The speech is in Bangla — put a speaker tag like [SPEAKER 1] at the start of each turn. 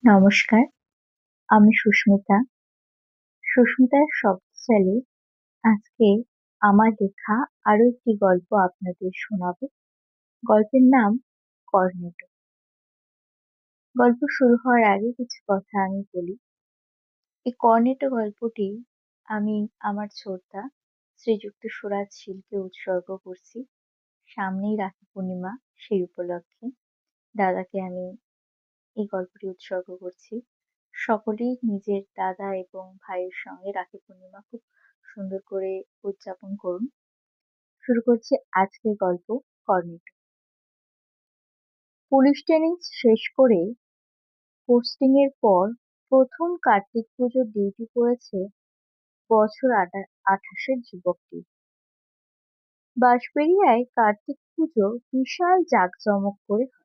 [SPEAKER 1] নমস্কার, আমি সুস্মিতা। সুস্মিতার শব্দজালে আজকে আমার লেখা আরো একটি গল্প আপনাদের শোনাবো। গল্পের নাম কর্নেটো। গল্প শুরু হওয়ার আগে কিছু কথা আমি বলি। এই কর্নেটো গল্পটি আমি আমার ছোটদা শ্রীযুক্ত সুরাজ শীলকে উৎসর্গ করছি। সামনেই রাখি পূর্ণিমা, সেই উপলক্ষে দাদাকে আমি এই গল্পটি উৎসর্গ করছি। সকলেই নিজের দাদা এবং ভাইয়ের সঙ্গে রাখি পূর্ণিমা খুব সুন্দর করে উদযাপন করুন। শুরু করছি আজকের গল্প, কর্নেটো। পুলিশ ট্রেনিং শেষ করে পোস্টিং এর পর প্রথম কার্তিক পুজোর ডিউটি পড়েছে বছর 28-এর যুবকটি। বাঁশবেড়িয়ায় কার্তিক পুজো বিশাল জাঁকজমক করে হয়।